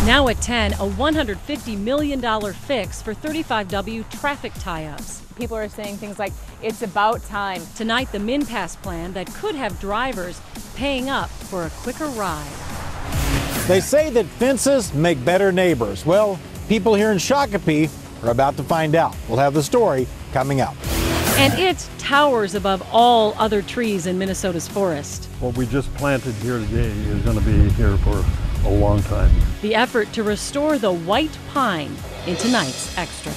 Now at 10, a $150 million fix for 35W traffic tie-ups. People are saying things like, it's about time. Tonight, the MinPass plan that could have drivers paying up for a quicker ride. They say that fences make better neighbors. Well, people here in Shakopee are about to find out. We'll have the story coming up. And it towers above all other trees in Minnesota's forest. What we just planted here today is going to be here for a long time. The effort to restore the white pine in tonight's Extra.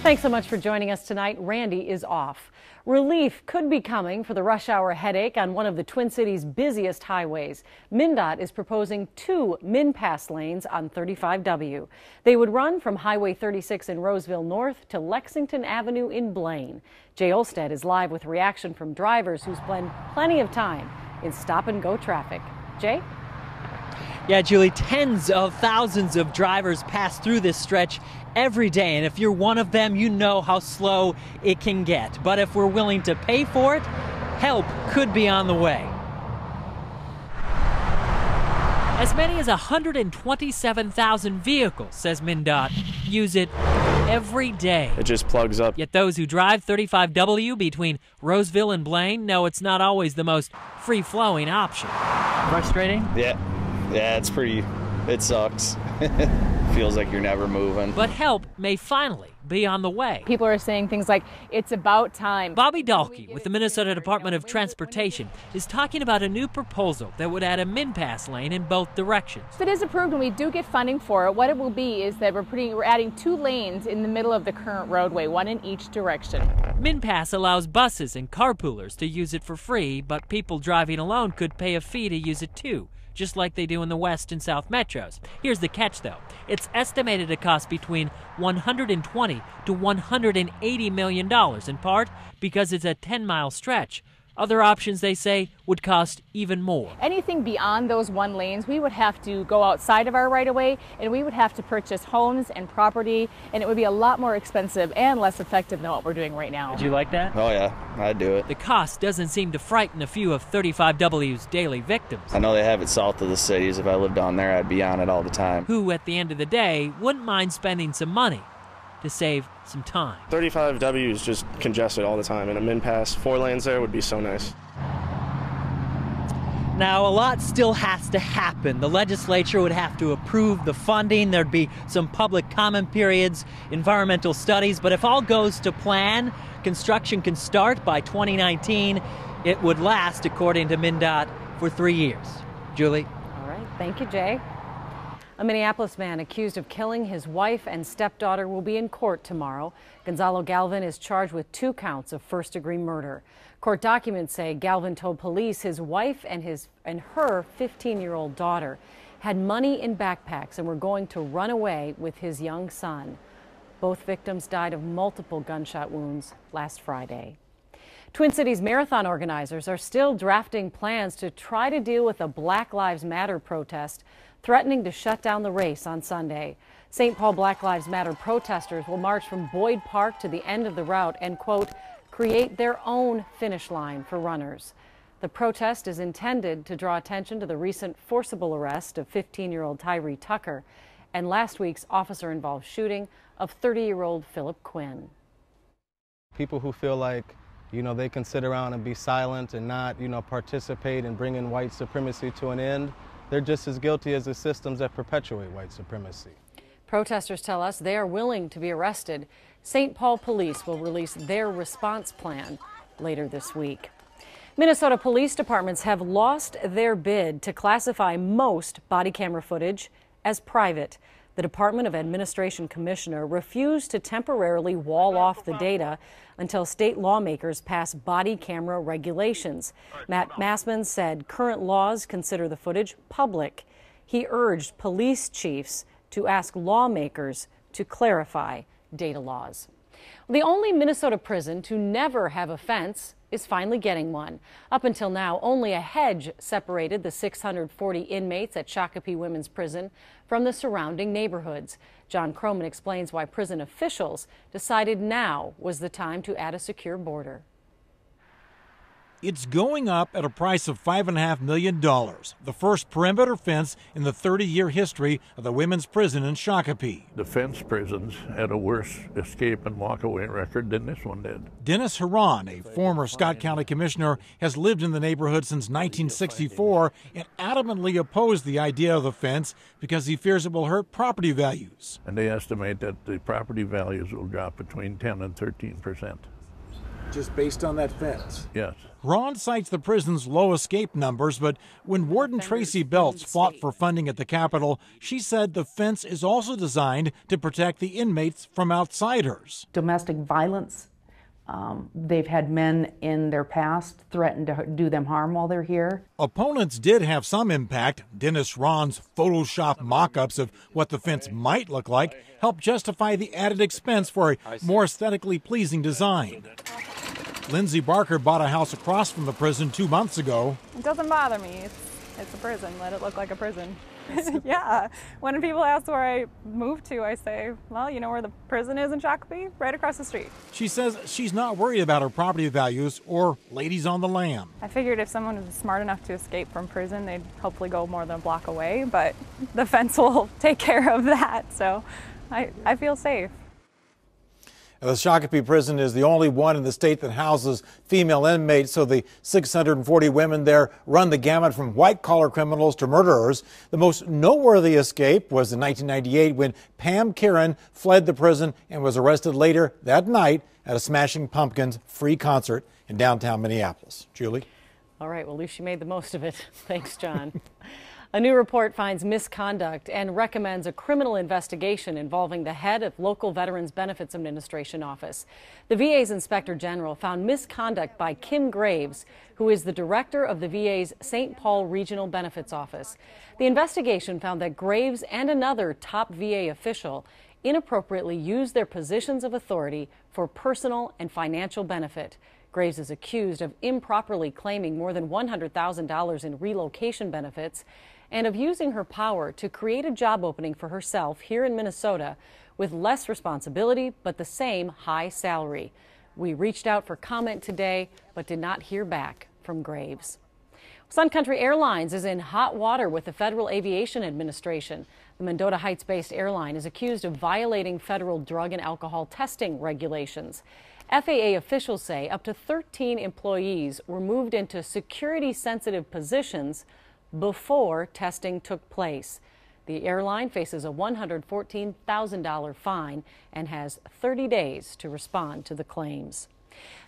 Thanks so much for joining us tonight. Randy is off. Relief could be coming for the rush hour headache on one of the Twin Cities' busiest highways. MnDOT is proposing 2 MinPass lanes on 35W. They would run from Highway 36 in Roseville North to Lexington Avenue in Blaine. Jay Olstead is live with reaction from drivers who spend plenty of time in stop-and-go traffic. Jay? Yeah, Julie, tens of thousands of drivers pass through this stretch every day, and if you're one of them, you know how slow it can get. But if we're willing to pay for it, help could be on the way. As many as 127,000 vehicles, says MnDOT, use it every day. It just plugs up. Yet those who drive 35W between Roseville and Blaine know it's not always the most free-flowing option. Frustrating? Yeah, it sucks. Feels like you're never moving. But help may finally be on the way. People are saying things like, it's about time. Bobby Dahlke with the Minnesota Department of Transportation is talking about a new proposal that would add a MinPass lane in both directions. If it is approved and we do get funding for it, what it will be is that we're adding 2 lanes in the middle of the current roadway, 1 in each direction. MinPass allows buses and carpoolers to use it for free, but people driving alone could pay a fee to use it too, just like they do in the West and South metros. Here's the catch, though. It's estimated to cost between $120 to $180 million, in part because it's a 10-mile stretch. Other options, they say, would cost even more. Anything beyond those 1 lanes, we would have to go outside of our right-of-way, and we would have to purchase homes and property, and it would be a lot more expensive and less effective than what we're doing right now. Would you like that? Oh yeah, I'd do it. The cost doesn't seem to frighten a few of 35W's daily victims. I know they have it south of the cities. If I lived down there, I'd be on it all the time. Who, at the end of the day, wouldn't mind spending some money to save some time. 35W is just congested all the time, and a MinPass 4 lanes there would be so nice. Now, a lot still has to happen. The legislature would have to approve the funding. There'd be some public comment periods, environmental studies. But if all goes to plan, construction can start by 2019. It would last, according to MnDOT, for 3 years. Julie? All right. Thank you, Jay. A Minneapolis man accused of killing his wife and stepdaughter will be in court tomorrow. Gonzalo Galvin is charged with 2 counts of first-degree murder. Court documents say Galvin told police his wife and her 15-year-old daughter had money in backpacks and were going to run away with his young son. Both victims died of multiple gunshot wounds last Friday. Twin Cities Marathon organizers are still drafting plans to try to deal with a Black Lives Matter protest threatening to shut down the race on Sunday. St. Paul Black Lives Matter protesters will march from Boyd Park to the end of the route and, quote, create their own finish line for runners. The protest is intended to draw attention to the recent forcible arrest of 15-year-old Tyree Tucker and last week's officer-involved shooting of 30-year-old Philip Quinn. People who feel like, they can sit around and be silent and not, participate in bringing white supremacy to an end, they're just as guilty as the systems that perpetuate white supremacy. Protesters tell us they are willing to be arrested. St. Paul police will release their response plan later this week. Minnesota police departments have lost their bid to classify most body camera footage as private. The Department of Administration commissioner refused to temporarily wall off the data until state lawmakers pass body camera regulations. Matt Massman said current laws consider the footage public. He urged police chiefs to ask lawmakers to clarify data laws. The only Minnesota prison to never have a fence is finally getting one. Up until now, only a hedge separated the 640 inmates at Shakopee Women's Prison from the surrounding neighborhoods. John Croman explains why prison officials decided now was the time to add a secure border. It's going up at a price of $5.5 million, the first perimeter fence in the 30-year history of the women's prison in Shakopee. The fence prisons had a worse escape and walkaway record than this one did. Dennis Haran, a former Scott County commissioner, has lived in the neighborhood since 1964 and adamantly opposed the idea of the fence because he fears it will hurt property values. And they estimate that the property values will drop between 10 and 13%. Just based on that fence? Yes. Ron cites the prison's low escape numbers, but when Warden Tracy Belts fought for funding at the Capitol, she said the fence is also designed to protect the inmates from outsiders. Domestic violence. They've had men in their past threaten to do them harm while they're here. Opponents did have some impact. Dennis Ron's Photoshop mock-ups of what the fence might look like helped justify the added expense for a more aesthetically pleasing design. Lindsay Barker bought a house across from the prison 2 months ago. It doesn't bother me. It's a prison. Let it look like a prison. Yeah. When people ask where I moved to, I say, well, you know where the prison is in Shakopee? Right across the street. She says she's not worried about her property values or ladies on the lam. I figured if someone was smart enough to escape from prison, they'd hopefully go more than a block away, but the fence will take care of that, so I feel safe. The Shakopee prison is the only one in the state that houses female inmates, so the 640 women there run the gamut from white-collar criminals to murderers. The most noteworthy escape was in 1998 when Pam Karen fled the prison and was arrested later that night at a Smashing Pumpkins free concert in downtown Minneapolis. Julie? All right, well, at least she made the most of it. Thanks, John. A new report finds misconduct and recommends a criminal investigation involving the head of local Veterans Benefits Administration office. The VA's Inspector General found misconduct by Kim Graves, who is the director of the VA's St. Paul Regional Benefits Office. The investigation found that Graves and another top VA official inappropriately used their positions of authority for personal and financial benefit. Graves is accused of improperly claiming more than $100,000 in relocation benefits and of using her power to create a job opening for herself here in Minnesota with less responsibility but the same high salary. We reached out for comment today but did not hear back from Graves. Sun Country Airlines is in hot water with the Federal Aviation Administration. The Mendota Heights-based airline is accused of violating federal drug and alcohol testing regulations. FAA officials say up to 13 employees were moved into security-sensitive positions before testing took place. The airline faces a $114,000 fine and has 30 days to respond to the claims.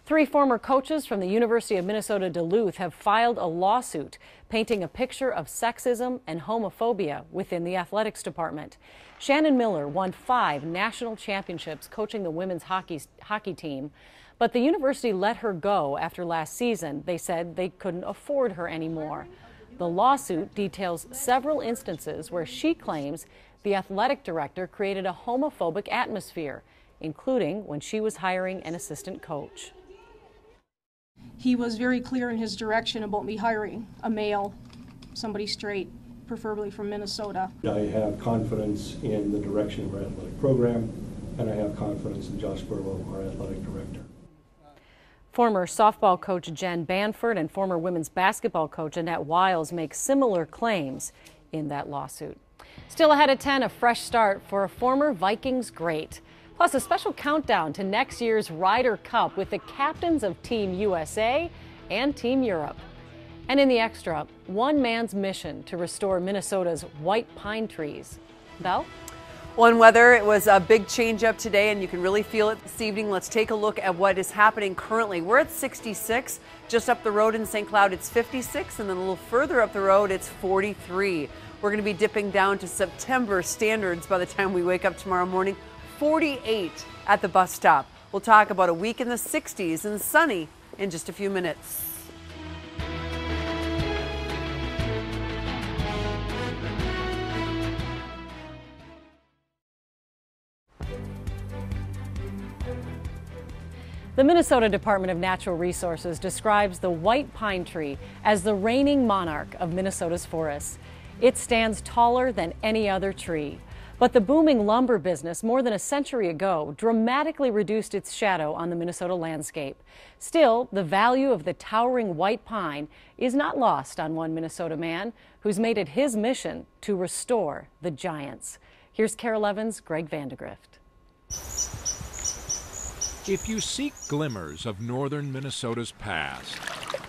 3 former coaches from the University of Minnesota Duluth have filed a lawsuit painting a picture of sexism and homophobia within the athletics department. Shannon Miller won 5 national championships coaching the women's hockey team, but the university let her go after last season. They said they couldn't afford her anymore. The lawsuit details several instances where she claims the athletic director created a homophobic atmosphere, including when she was hiring an assistant coach. He was very clear in his direction about me hiring a male, somebody straight, preferably from Minnesota. I have confidence in the direction of our athletic program, and I have confidence in Josh Burlow, our athletic director. Former softball coach Jen Banford and former women's basketball coach Annette Wiles make similar claims in that lawsuit. Still ahead at 10, a fresh start for a former Vikings great. Plus, a special countdown to next year's Ryder Cup with the captains of Team USA and Team Europe. And in the extra, one man's mission to restore Minnesota's white pine trees. Belle? Well, in weather, it was a big change up today, and you can really feel it this evening. Let's take a look at what is happening currently. We're at 66. Just up the road in St. Cloud, it's 56, and then a little further up the road, it's 43. We're going to be dipping down to September standards by the time we wake up tomorrow morning. 48 at the bus stop. We'll talk about a week in the 60s and sunny in just a few minutes. The Minnesota Department of Natural Resources describes the white pine tree as the reigning monarch of Minnesota's forests. It stands taller than any other tree. But the booming lumber business more than a century ago dramatically reduced its shadow on the Minnesota landscape. Still, the value of the towering white pine is not lost on one Minnesota man who's made it his mission to restore the giants. Here's KARE 11's Greg Vandegrift. If you seek glimmers of northern Minnesota's past,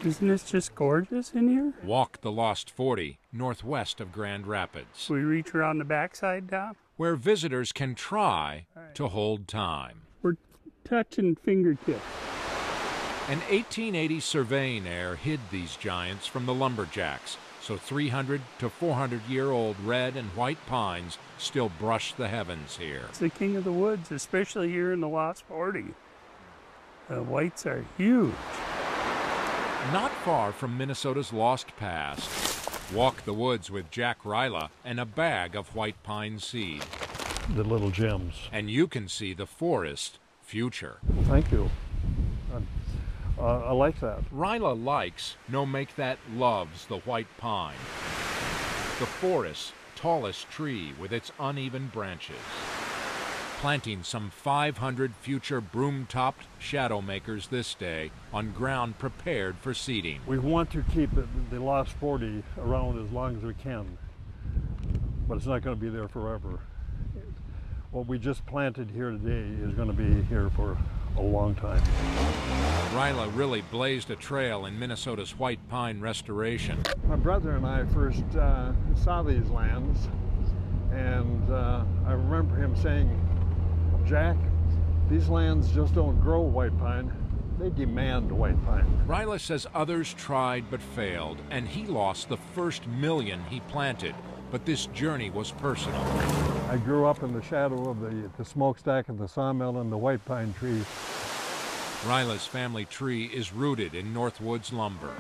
isn't this just gorgeous in here? walk the Lost 40 northwest of Grand Rapids. We reach around the backside, Doc? Where visitors can try to hold time. We're touching fingertips. An 1880 surveying error hid these giants from the lumberjacks, so 300 to 400-year-old red and white pines still brush the heavens here. It's the king of the woods, especially here in the Lost 40. The whites are huge. Not far from Minnesota's lost past, walk the woods with Jack Ryla and a bag of white pine seed. The little gems. And you can see the forest future. Well, thank you. I like that. Ryla likes, no make that loves the white pine. The forest's tallest tree with its uneven branches. Planting some 500 future broom-topped shadow makers this day on ground prepared for seeding. We want to keep the Lost 40 around as long as we can, but it's not going to be there forever. What we just planted here today is going to be here for a long time. Ryla really blazed a trail in Minnesota's white pine restoration. My brother and I first saw these lands, and I remember him saying, Jack, these lands just don't grow white pine, they demand white pine. Ryla says others tried but failed, and he lost the first million he planted. But this journey was personal. I grew up in the shadow of the smokestack of the sawmill and the white pine trees. Ryla's family tree is rooted in Northwoods lumber.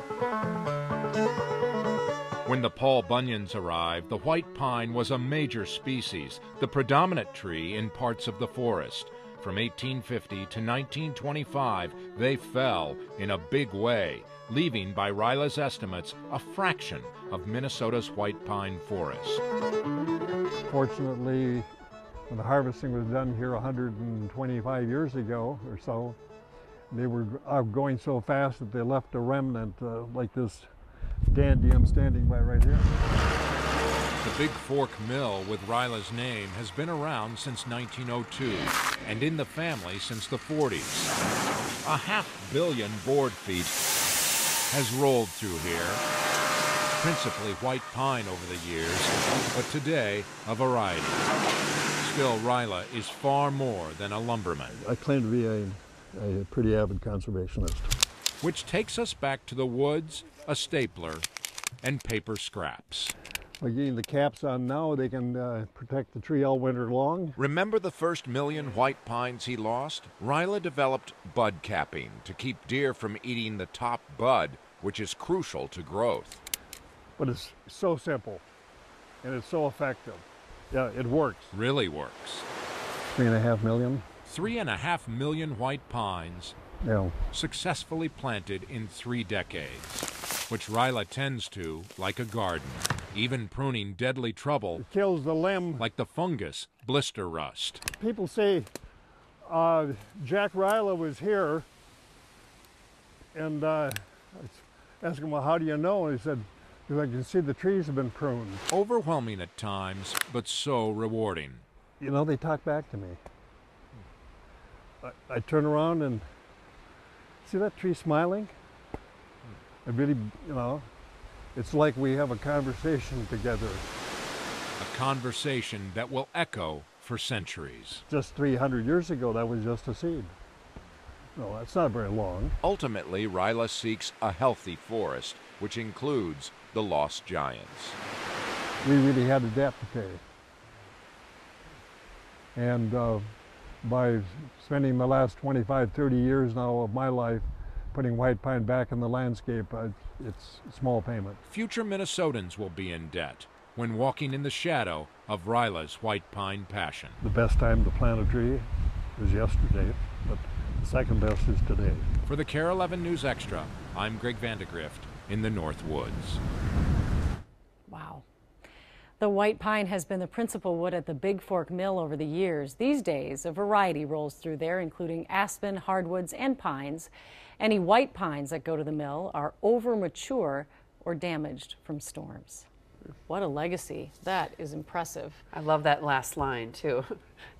When the Paul Bunyans arrived, the white pine was a major species, the predominant tree in parts of the forest. From 1850 to 1925, they fell in a big way, leaving, by Ryla's estimates, a fraction of Minnesota's white pine forest. Fortunately, when the harvesting was done here 125 years ago or so, they were going so fast that they left a remnant like this dandy I'm standing by right here. The Big Fork Mill with Ryla's name has been around since 1902 and in the family since the 40s. 500 million board feet has rolled through here, principally white pine over the years, but today a variety. Still, Ryla is far more than a lumberman. I claim to be a pretty avid conservationist. Which takes us back to the woods, a stapler, and paper scraps. By getting the caps on now, they can protect the tree all winter long. Remember the first million white pines he lost? Ryla developed bud capping to keep deer from eating the top bud, which is crucial to growth. But it's so simple, and it's so effective. Yeah, it works. Really works. 3.5 million. 3.5 million white pines, yeah, successfully planted in 3 decades, which Ryla tends to like a garden, even pruning deadly trouble. It kills the limb. Like the fungus, blister rust. People say Jack Ryla was here, and I asked him, well, how do you know? And he said, because I can see the trees have been pruned. Overwhelming at times, but so rewarding. You know, they talk back to me. I turn around and see that tree smiling? I really, you know, it's like we have a conversation together. A conversation that will echo for centuries. Just 300 years ago, that was just a seed. No, that's not very long. Ultimately, Ryla seeks a healthy forest, which includes the lost giants. We really had a debt to pay. And by spending the last 25, 30 years now of my life putting white pine back in the landscape, it's a small payment. Future Minnesotans will be in debt when walking in the shadow of Ryla's white pine passion. The best time to plant a tree was yesterday, but the second best is today. For the KARE 11 News Extra, I'm Greg Vandegrift in the North Woods. Wow. The white pine has been the principal wood at the Big Fork Mill over the years. These days, a variety rolls through there, including aspen, hardwoods, and pines. Any white pines that go to the mill are over mature or damaged from storms. What a legacy. That is impressive. I love that last line, too.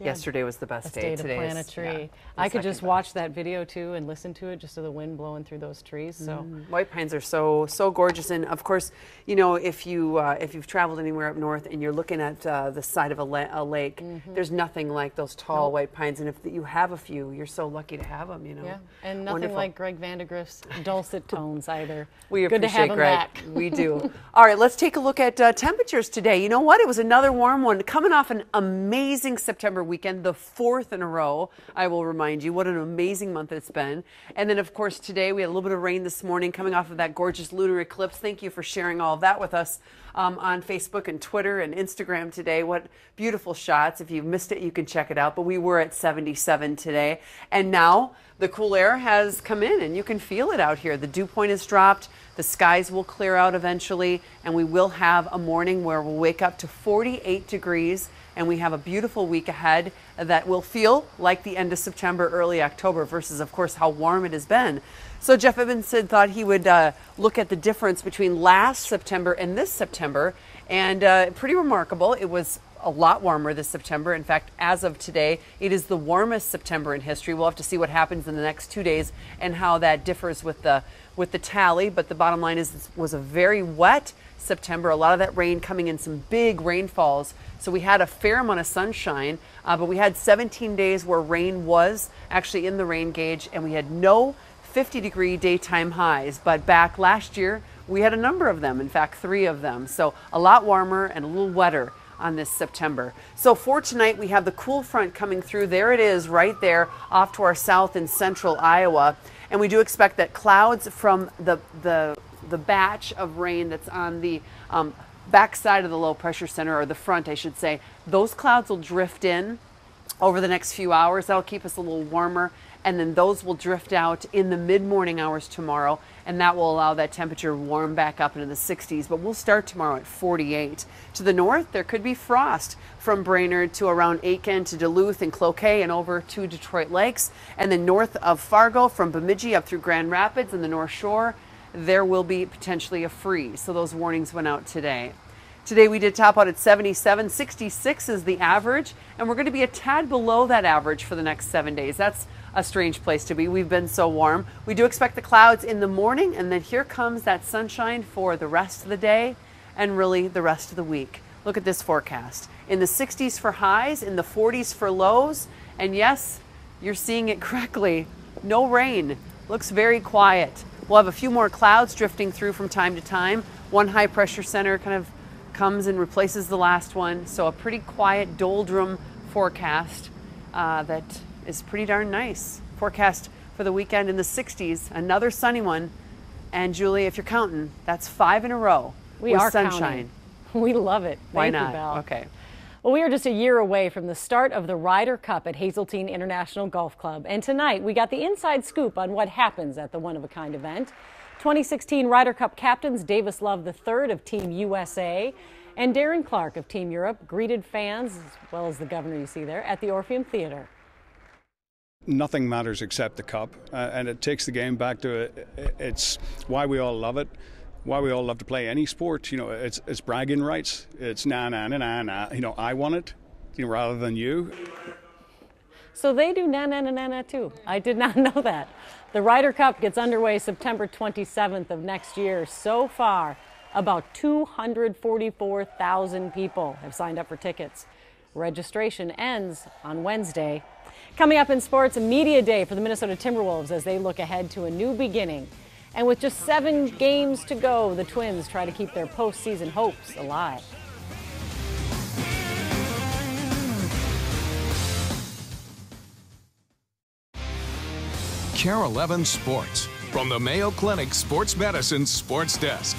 Yeah. Yesterday was the best day. Today to plant a tree. Yeah, I could just watch that video, too, and listen to it just to the wind blowing through those trees. So white pines are so gorgeous. And, of course, you know, if you've traveled anywhere up north and you're looking at the side of a lake, there's nothing like those tall white pines. And if you have a few, you're so lucky to have them, you know. Yeah, and nothing like Greg Vandegrift's dulcet tones either. We Good appreciate to have him Greg. back. We do. All right, let's take a look at temperatures today. You know what? It was another warm one. Coming off an amazing September weekend, the 4th in a row, I will remind you. What an amazing month it's been. And then, of course, today we had a little bit of rain this morning coming off of that gorgeous lunar eclipse. Thank you for sharing all of that with us on Facebook and Twitter and Instagram today. What beautiful shots. If you missed it, you can check it out. But we were at 77 today. And now the cool air has come in and you can feel it out here. The dew point has dropped. The skies will clear out eventually, and we will have a morning where we'll wake up to 48 degrees, and we have a beautiful week ahead that will feel like the end of September, early October, versus, of course, how warm it has been. So Jeff Edmondson thought he would look at the difference between last September and this September, and pretty remarkable. It was a lot warmer this September. In fact, as of today, it is the warmest September in history. We'll have to see what happens in the next 2 days and how that differs with the tally. But the bottom line is it was a very wet September. A lot of that rain coming in, some big rainfalls. So we had a fair amount of sunshine, but we had 17 days where rain was actually in the rain gauge, and we had no 50-degree daytime highs. But back last year, we had a number of them. In fact, 3 of them. So a lot warmer and a little wetter on this September. So for tonight, we have the cool front coming through. There it is right there off to our south in central Iowa. And we do expect that clouds from the batch of rain that's on the backside of the low pressure center, or the front, I should say, those clouds will drift in over the next few hours. That'll keep us a little warmer. And then those will drift out in the mid-morning hours tomorrow, and that will allow that temperature to warm back up into the 60s. But we'll start tomorrow at 48. To the north, there could be frost from Brainerd to around Aiken to Duluth and Cloquet and over to Detroit Lakes. And then north of Fargo, from Bemidji up through Grand Rapids and the North Shore, there will be potentially a freeze. So those warnings went out today. Today we did top out at 77. 66 is the average, and we're going to be a tad below that average for the next 7 days. That's a strange place to be. We've been so warm. We do expect the clouds in the morning, and then here comes that sunshine for the rest of the day and really the rest of the week. Look at this forecast. In the 60s for highs, in the 40s for lows, and yes, you're seeing it correctly. No rain. Looks very quiet. We'll have a few more clouds drifting through from time to time. One high pressure center kind of comes and replaces the last one. So a pretty quiet doldrum forecast that is pretty darn nice. Forecast for the weekend in the 60s, another sunny one. And Julie, if you're counting, that's 5 in a row with sunshine. Counting. We love it. Why Thank not? You, Val. Okay. Well, we are just a year away from the start of the Ryder Cup at Hazeltine International Golf Club. And tonight we got the inside scoop on what happens at the one-of-a-kind event. 2016 Ryder Cup captains Davis Love III of Team USA and Darren Clark of Team Europe greeted fans, as well as the governor you see there, at the Orpheum Theater. Nothing matters except the cup, and it takes the game back to it's why we all love it, why we all love to play any sport. You know, it's bragging rights. It's nah. You know, I want it, you know, rather than you. So they do na too. I did not know that. The Ryder Cup gets underway September 27th of next year. So far, about 244,000 people have signed up for tickets. Registration ends on Wednesday. Coming up in sports, a media day for the Minnesota Timberwolves as they look ahead to a new beginning. And with just 7 games to go, the Twins try to keep their postseason hopes alive. KARE 11 Sports from the Mayo Clinic Sports Medicine Sports Desk.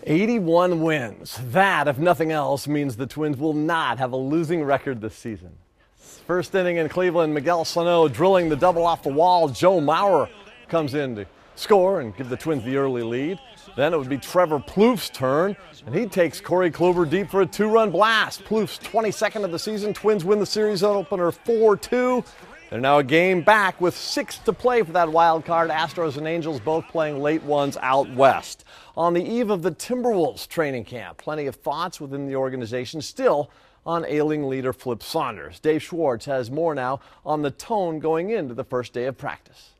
81 wins. That, if nothing else, means the Twins will not have a losing record this season. First inning in Cleveland, Miguel Sano drilling the double off the wall. Joe Mauer comes in to score and give the Twins the early lead. Then it would be Trevor Plouffe's turn, and he takes Corey Kluber deep for a 2-run blast. Plouffe's 22nd of the season. Twins win the series opener 4-2. They're now a game back with 6 to play for that wild card. Astros and Angels both playing late ones out west. On the eve of the Timberwolves training camp, plenty of thoughts within the organization still on ailing leader Flip Saunders. Dave Schwartz has more now on the tone going into the first day of practice.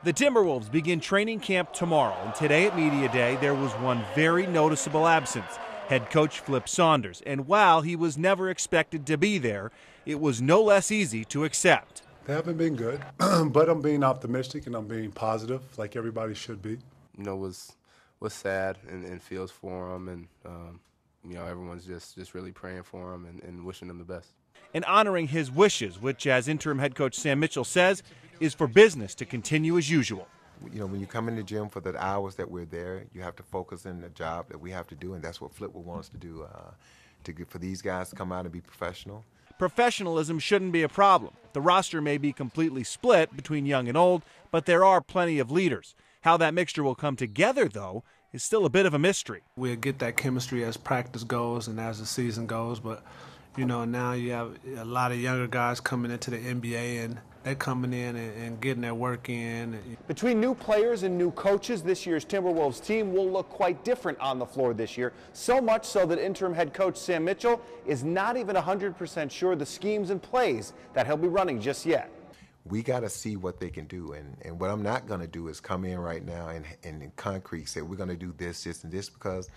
The Timberwolves begin training camp tomorrow, and today at Media Day there was one very noticeable absence, head coach Flip Saunders. And while he was never expected to be there, it was no less easy to accept. They haven't been good, but I'm being optimistic and I'm being positive, like everybody should be. You know, was sad and feels for him, and you know, everyone's just really praying for him and wishing him the best. And honoring his wishes, which, as interim head coach Sam Mitchell says, is for business to continue as usual. You know, when you come in the gym for the hours that we're there, you have to focus in the job that we have to do, and that's what Flip will want us to do, for these guys to come out and be professional. Professionalism shouldn't be a problem. The roster may be completely split between young and old, but there are plenty of leaders. How that mixture will come together, though, is still a bit of a mystery. We'll get that chemistry as practice goes and as the season goes, but you know, now you have a lot of younger guys coming into the NBA, and they're coming in and getting their work in. Between new players and new coaches, this year's Timberwolves team will look quite different on the floor this year. So much so that interim head coach Sam Mitchell is not even 100% sure the schemes and plays that he'll be running just yet. We got to see what they can do, and what I'm not going to do is come in right now and in concrete say we're going to do this, and this, because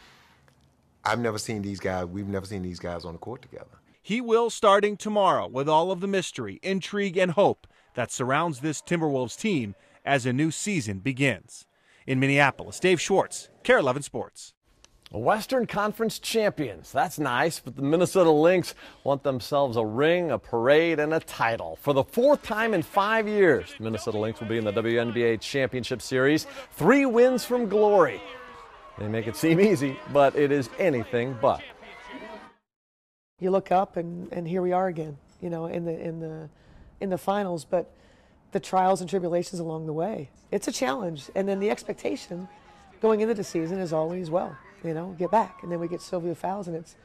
I've never seen these guys, we've never seen these guys on the court together. He will starting tomorrow with all of the mystery, intrigue, and hope that surrounds this Timberwolves team as a new season begins. In Minneapolis, Dave Schwartz, KARE 11 Sports. Western Conference champions. That's nice, but the Minnesota Lynx want themselves a ring, a parade, and a title. For the 4th time in 5 years, the Minnesota Lynx will be in the WNBA Championship Series. 3 wins from glory. They make it seem easy, but it is anything but. You look up and here we are again, you know, in the finals, but the trials and tribulations along the way. It's a challenge, and then the expectation going into the season is always, well, you know, get back, and then we get Sylvia Fowles, and it's,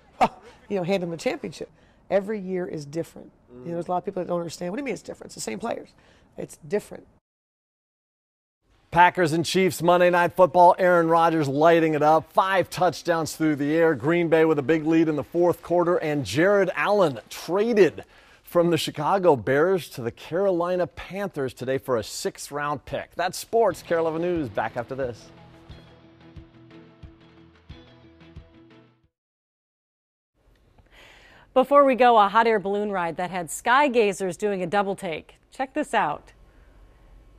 you know, hand them the championship. Every year is different. You know, there's a lot of people that don't understand. What do you mean it's different? It's the same players. It's different. Packers and Chiefs Monday Night Football. Aaron Rodgers lighting it up. 5 touchdowns through the air. Green Bay with a big lead in the 4th quarter. And Jared Allen traded from the Chicago Bears to the Carolina Panthers today for a 6th-round pick. That's sports. KARE 11 News. Back after this. Before we go, a hot air balloon ride that had sky gazers doing a double take. Check this out.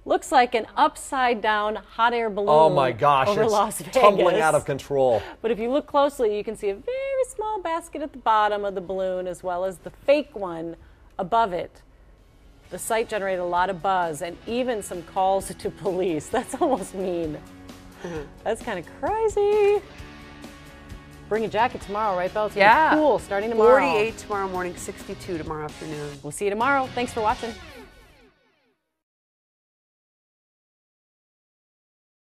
Looks like an upside-down hot air balloon. Oh my gosh, over it's Las Vegas. tumbling out of control. But if you look closely, you can see a very small basket at the bottom of the balloon, as well as the fake one above it. The sight generated a lot of buzz and even some calls to police. That's almost mean. That's kind of crazy. Bring a jacket tomorrow, right, Belle? It's gonna be cool starting tomorrow. 48 tomorrow morning, 62 tomorrow afternoon. We'll see you tomorrow. Thanks for watching.